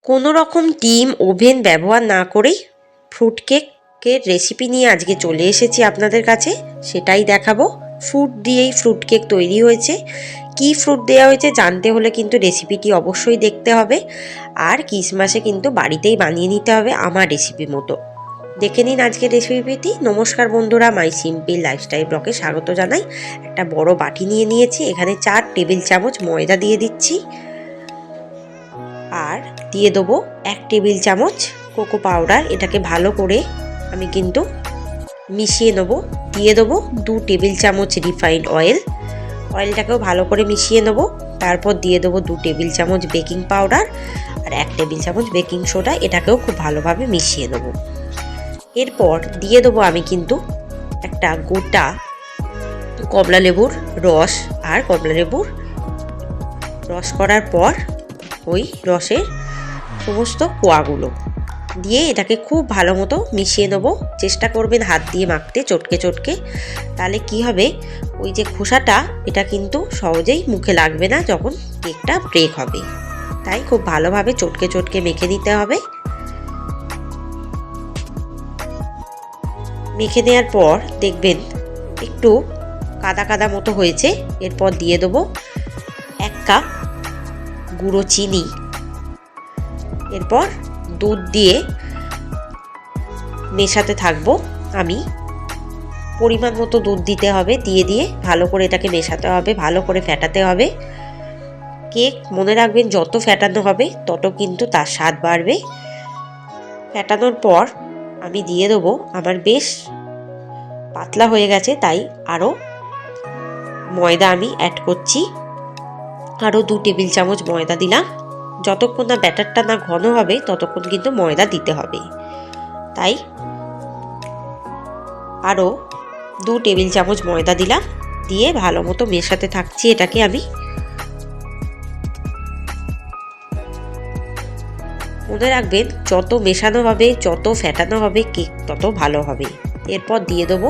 কোনো রকম ডিম ওভেন ব্যবহার না করেই ফ্রুট কেকের রেসিপি নিয়ে আজকে চলে এসেছি আপনাদের কাছে। সেটাই দেখাবো। ফ্রুট দিয়েই ফ্রুট কেক তৈরি হয়েছে। কি ফ্রুট দেওয়া হয়েছে জানতে হলে কিন্তু রেসিপিটি অবশ্যই দেখতে হবে। আর ক্রিসমাসে কিন্তু বাড়িতেই বানিয়ে নিতে হবে আমার রেসিপি মতো। দেখে নিন আজকের রেসিপিটি। নমস্কার বন্ধুরা, মাই সিম্পল লাইফস্টাইল ব্লগে স্বাগত জানাই। একটা বড় বাটি নিয়ে নিয়েছি, এখানে 4 টেবিল চামচ ময়দা দিয়ে দিচ্ছি। আর দিয়ে দেবো 1 টেবিল চামচ কোকো পাউডার। এটাকে ভালো করে আমি কিন্তু মিশিয়ে নেব। দিয়ে দেবো 2 টেবিল চামচ রিফাইন্ড অয়েলটাকেও ভালো করে মিশিয়ে নেব। তারপর দিয়ে দেবো 2 টেবিল চামচ বেকিং পাউডার আর 1 টেবিল চামচ বেকিং সোডা। এটাকেও খুব ভালোভাবে মিশিয়ে নেব। এরপর দিয়ে দেবো আমি কিন্তু একটা গোটা কমলা লেবুর রস। আর কমলা লেবুর রস করার পর ওই রসের সমস্ত কোয়াগুলো দিয়ে এটাকে খুব ভালো মতো মিশিয়ে নেবো। চেষ্টা করবেন হাত দিয়ে মাখতে, চটকে চটকে। তাহলে কি হবে, ওই যে খোসাটা এটা কিন্তু সহজেই মুখে লাগবে না যখন কেকটা ব্রেক হবে। তাই খুব ভালোভাবে চটকে চটকে মেখে নিতে হবে। মেখে নেওয়ার পর দেখবেন একটু কাদা কাদা মতো হয়েছে। এরপর দিয়ে দেবো 1 কাপ গুঁড়ো চিনি। এরপর দুধ দিয়ে মেশাতে থাকবো আমি। পরিমাণ মতো দুধ দিতে হবে। দিয়ে ভালো করে এটাকে মেশাতে হবে, ভালো করে ফেটাতে হবে। কেক মনে রাখবেন যত ফেটানো হবে তত কিন্তু তার স্বাদ বাড়বে। ফেটানোর পর আমি দিয়ে দেবো, আমার বেশ পাতলা হয়ে গেছে তাই আরও ময়দা আমি অ্যাড করছি। আরও 2 টেবিল চামচ ময়দা দিলাম। যতক্ষণ না ব্যাটারটা না ঘন হবে ততক্ষণ কিন্তু ময়দা দিতে হবে। তাই আরও 2 টেবিল চামচ ময়দা দিলাম। দিয়ে ভালো মতো মেশাতে থাকছি এটাকে আমি। মনে রাখবেন যত মেশানো হবে, যত ফেটানো হবে কেক তত ভালো হবে। এরপর দিয়ে দেবো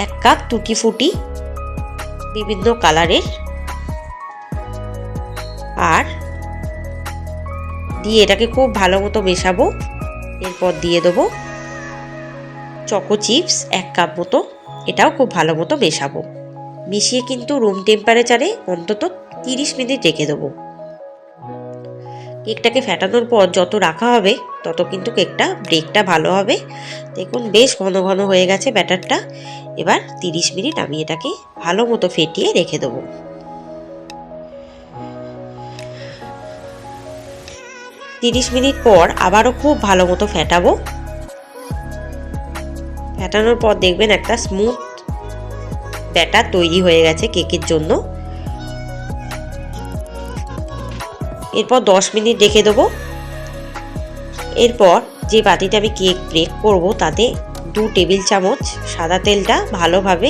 1 কাপ টুটি ফুটি বিভিন্ন কালারের। আর দিয়ে এটাকে খুব ভালো মতো মেশাবো। এরপর দিয়ে দেবো চকো চিপস 1 কাপ মতো। এটাও খুব ভালো মতো মেশাবো। মিশিয়ে কিন্তু রুম টেম্পারেচারে অন্তত 30 মিনিট রেখে দেবো। কেকটাকে ফেটানোর পর যত রাখা হবে তত কিন্তু ব্রেকটা ভালো হবে। দেখুন বেশ ঘন ঘন হয়ে গেছে ব্যাটারটা। এবার 30 মিনিট আমি এটাকে ভালো মতো ফেটিয়ে রেখে দেবো। 30 মিনিট পর আবারও খুব ভালো মতো ফেটাবো। ফেটানোর পর দেখবেন একটা স্মুথ ব্যাটার তৈরি হয়ে গেছে কেকের জন্য। এরপর 10 মিনিট রেখে দেবো। এরপর যে বাটিতে আমি কেক ব্রেক করব তাতে 2 টেবিল চামচ সাদা তেলটা ভালোভাবে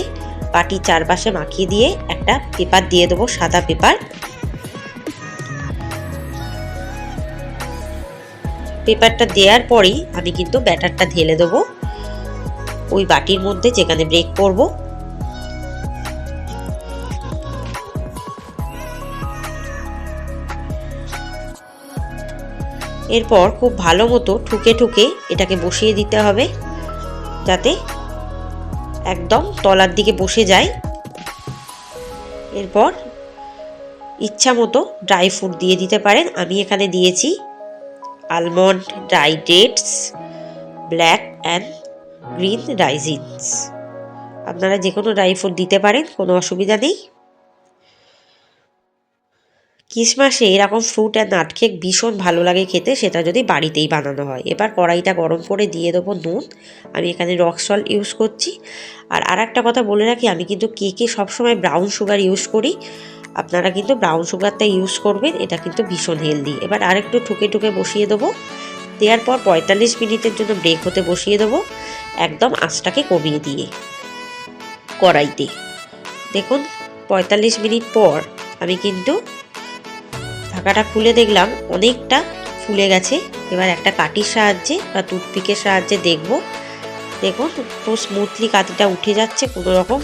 বাটির চারপাশে মাখিয়ে দিয়ে একটা পেপার দিয়ে দেবো, সাদা পেপার। পেপারটা দেওয়ার পরেই আমি কিন্তু ব্যাটারটা ঢেলে দেবো ওই বাটির মধ্যে যেখানে ব্রেক করব। এরপর খুব ভালো মতো ঠুকে ঠুকে এটাকে বসিয়ে দিতে হবে যাতে একদম তলার দিকে বসে যায়। এরপর ইচ্ছা মতো ড্রাই ফ্রুট দিয়ে দিতে পারেন। আমি এখানে দিয়েছি almond, dry dates, black and green raisins. আপনারা যে কোনো ড্রাই ফ্রুট দিতে পারেন, কোনো অসুবিধা নেই। ক্রিসমাসে এরকম ফ্রুট অ্যান্ড নাট কেক ভীষণ ভালো লাগে খেতে, সেটা যদি বাড়িতেই বানানো হয়। এবার কড়াইটা গরম করে দিয়ে দেবো নুন। আমি এখানে রক সল্ট ইউজ করছি। আর একটা কথা বলে রাখি, আমি কিন্তু কেকে সবসময় ব্রাউন সুগার ইউজ করি। আপনারা কিন্তু ব্রাউন সুগারটা ইউজ করবেন, এটা কিন্তু ভীষণ হেলদি। এবার আরেকটু ঠুকে ঠুকে বসিয়ে দেবো। দেওয়ার পর 45 মিনিটের জন্য ব্রেক হতে বসিয়ে দেবো, একদম আঁচটাকে কমিয়ে দিয়ে কড়াইতে। দেখুন 45 মিনিট পর আমি কিন্তু ঢাকাটা খুলে দেখলাম অনেকটা ফুলে গেছে। এবার একটা কাঠির সাহায্যে বা টুথপিকের সাহায্যে দেখুন খুব স্মুথলি কাঠিটা উঠে যাচ্ছে, কোনো রকম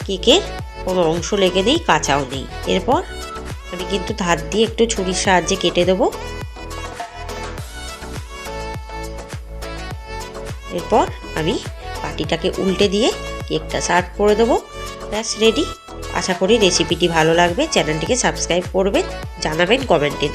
কেকের কোনো অংশ লেগে নেই, কাঁচাও নেই। এরপর আমি কিন্তু ধার দিয়ে একটু ছুরির সাহায্যে কেটে দেবো। এরপর আমি বাটিটাকে উল্টে দিয়ে কেকটা সার্ভ করে দেবো। ব্যাস রেডি। আশা করি রেসিপিটি ভালো লাগবে। চ্যানেলটিকে সাবস্ক্রাইব করবেন, জানাবেন কমেন্টে।